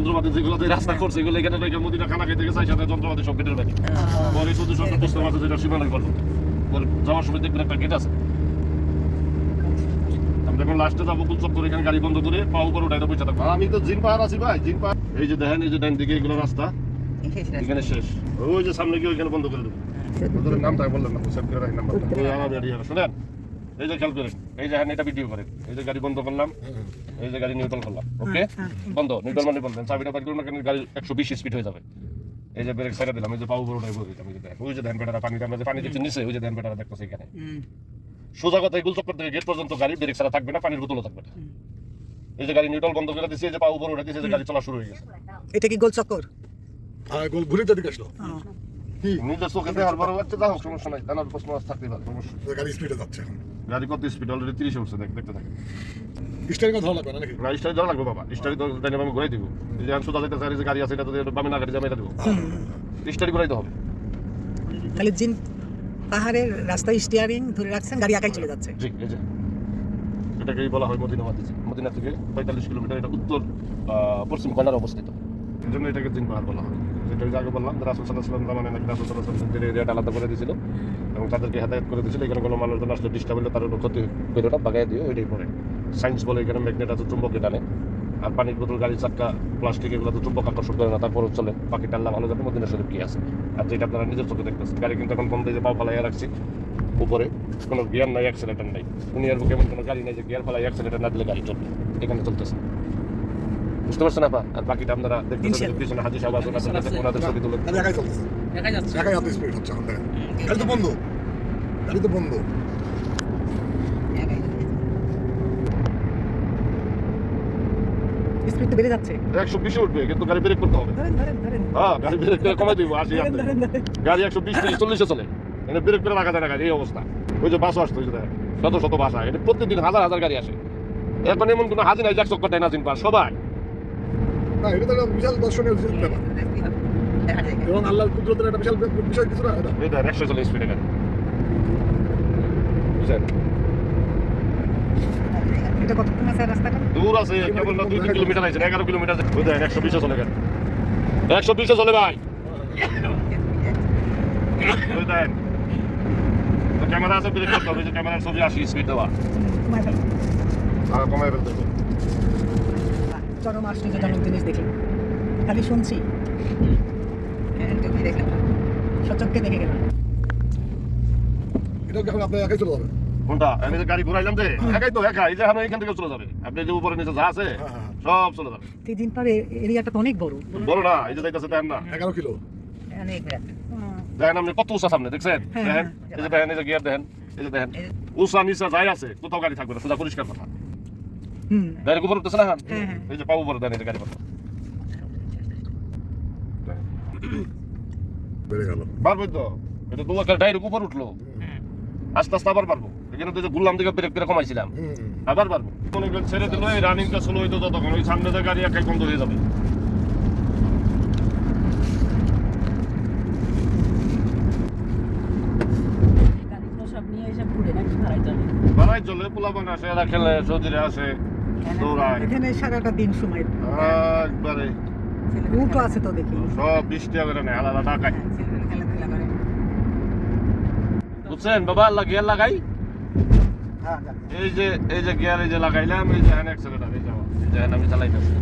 যন্ত্রপাতি যেগুলো রাস্তা করছে এগুলো এখানে মদিনা খানা খেতে গেছে সাথে যন্ত্রপাতি সব কেটে রাখি পরে শুধু সরকার বুঝতে পারছে যেটা সীমানা করলো যাওয়ার সময় দেখবেন একটা গেট আছে আমরা এখন লাস্টে যাবো গুলচক করে এখানে গাড়ি বন্ধ করে পা উপর উঠাই বসে থাকবো আমি তো জিন পাহাড় আছি ভাই জিন পাহাড় এই যে দেখেন এই যে ডান দিকে এগুলো রাস্তা এখানে শেষ ওই যে সামনে গিয়ে ওইখানে বন্ধ করে দেবো ওদের নামটা বললেন না সেভ করে রাখি নাম্বারটা শুনেন এই যে খেয়াল করেন এই যে এটা ভিডিও করেন এই যে গাড়ি বন্ধ করলাম এই যে গাড়ি নিউট্রাল করলাম ওকে বন্ধ নিউট্রাল মানে বলবেন চাবিটা বাইর করুন না কেন গাড়ি 120 স্পিড হয়ে যাবে এই যে ব্রেক সাইডে দিলাম এই যে পাও উপর উঠাই বলি আমি যে ওই যে ধ্যান পেটারা পানিতে আমরা যে পানি দিচ্ছি নিচে ওই যে ধ্যান পেটারা দেখতেছি এখানে সোজা কথা গুলচক্কর থেকে গেট পর্যন্ত গাড়ি ব্রেক ছাড়া থাকবে না পানির বোতলও থাকবে না এই যে গাড়ি নিউট্রাল বন্ধ করে দিয়েছে এই যে পাও উপর উঠে দিয়েছে যে গাড়ি চলা শুরু হয়ে গেছে এটা কি গোলচক্কর আর গোল ঘুরে দিকে আসলো কি নিজের চোখে দেখার পরে হচ্ছে যাও সমস্যা নাই জানার প্রশ্ন থাকতে পারে সমস্যা গাড়ি স্পিডে যাচ্ছে এখন গাড়ি কত স্পিড অলরেডি 30 উঠছে দেখতে থাকে স্টারিং ধরা লাগবে না নাকি না স্টারি ধরা লাগবে বাবা স্টারি তো ডাইনে বামে ঘুরাই দিব এই যে আমি সোজা যেতে চাই যে গাড়ি আছে এটা তো বামে না গাড়ি যাবে এটা দিব স্টারি ঘুরাইতে হবে তাহলে জিন পাহাড়ের রাস্তায় স্টিয়ারিং ধরে রাখছেন গাড়ি একাই চলে যাচ্ছে জি এই যে এটাকেই বলা হয় মদিনা মাদ্রিদ মদিনা থেকে 45 কিলোমিটার এটা উত্তর পশ্চিম কর্নারে অবস্থিত এই জন্য এটাকে জিন পাহাড় বলা হয় যেটা আগে বললাম রাসূল সাল্লাল্লাহু আলাইহি ওয়াসাল্লাম জামানে নাকি রাসূল সাল্লাল্লাহু আলাইহি ওয়াসাল্লাম এরিয়াটা আলাদা করে দিয়েছিল এবং তাদেরকে হেদায়েত করে দিয়েছিল এখানে কোনো মানুষজন আসলে ডিস্টার্ব হলে তার ক্ষতি বেরোটা বাগায় দিও ওইটাই পরে সায়েন্স বলে এখানে ম্যাগনেট আছে চুম্বকে টানে আর পানির বোতল গাড়ির চাক্কা প্লাস্টিক এগুলো তো চুম্বক আকর্ষণ করে না তারপরও চলে বাকিটা আল্লাহ ভালো জানে মদিনা শরীফ কি আছে আর যেটা আপনারা নিজের চোখে দেখতেছেন গাড়ি কিন্তু এখন বন্ধ যে পাও ফালাইয়া রাখছি উপরে কোনো গিয়ার নাই অ্যাক্সিলেটার নাই দুনিয়ার বুকে এমন কোনো গাড়ি নাই যে গিয়ার ফালাই অ্যাক্সিলেটার না দিলে গাড়ি চলবে এখানে চলতেছে বুঝতে পারছেন আপা আর বাকিটা আপনারা দেখতেছেন পিছনে হাজি সাহেব আছে ওনাদের ছবি তুলে গাড়ি একাই চলতেছে একাই এত স্পিড হচ্ছে এখন দেখেন গাড়ি তো বন্ধ গাড়ি তো বন্ধ স্পিড তো বেড়ে যাচ্ছে 120 উঠবে কিন্তু গাড়ি ব্রেক করতে হবে ধরেন ধরেন ধরেন হ্যাঁ গাড়ি ব্রেক করে কমাই দিব 80 ধরেন, ধরেন, ধরেন। গাড়ি 120 30 40 চলে এখানে ব্রেক করে রাখা যায় না গাড়ি এই অবস্থা ওই যে বাসও আসতো ওই যে দেখেন শত শত বাস এটা প্রতিদিন হাজার হাজার গাড়ি আসে এখন এমন কোনো হাজি নাই যে 100 দেয় না জিন পার সবাই না এটা তো একটা বিশাল দর্শনীয় ব্যাপার এবং আল্লাহর কুদরতের একটা বিশাল বিষয় কিছু না এটা এই দেখেন 100 চলে স্পিডে গাড়ি বুঝছেন এটা কতক্ষণ আছে রাস্তাটা দূর আছে কেবল না 2-3 কিলোমিটার আছে 11 কিলোমিটার ওই দেখেন 120 চলে গেল 120 চলে ভাই ওই দেখেন তো ক্যামেরা আছে ব্রেক করতে হবে যে ক্যামেরার ছবি 80 স্পিড দেওয়া আর কমাই ফেলতে হবে চরম আশ্চর্যজনক জিনিস দেখি খালি শুনছি সচক্ষে দেখে গেলাম এটাও কি এখন আপনি একাই চলে যাবেন কোনটা আমি যে গাড়ি ঘুরাইলাম যে একাই তো একা এই যে আমরা এখান থেকে চলে যাবে আপনি যে উপরে নিচে যা আছে সব চলে যাবে জিন পাহাড়ের এরিয়াটা তো অনেক বড় বলো না এই যে দেখতেছে দেখেন না 11 কিলো দেখেন আপনি কত উঁচা সামনে দেখছেন দেখেন এই যে দেখেন এই যে গিয়ার দেখেন এই যে দেখেন উঁচা নিচা যাই আছে কোথাও গাড়ি থাকবে না সোজা পরিষ্কার কথা গাড়ি উপর উঠতেছে না এই যে পাবো উপরে দেন এই যে গাড়ি কথা বেড়ে গেল পারবে তো এটা তো একটা ডাইরেক্ট উপর উঠলো আস্তে আস্তে আবার পারবো এখানে তো যে গুললাম দিকে ব্রেক করে কমাইছিলাম আবার পারবো মনে করেন ছেড়ে দিল এই রানিংটা স্লো হইতো ততক্ষণ ওই সামনে যে গাড়ি একাই বন্ধ হয়ে যাবে বাড়াই চলে পোলাপান আসে এরা খেলে সৌদিরে আসে দৌড়ায় এখানে সারাটা দিন সময় একবারে উঠো আছে তো দেখি সব 20 টাকা করে নেয় আলাদা টাকায় বুঝছেন বাবা আল্লাহ গিয়ার লাগাই এই যে গিয়ার এই যে লাগাইলাম এই যে হ্যান্ড অ্যাক্সেলেটার এই যে আমি চালাইতেছি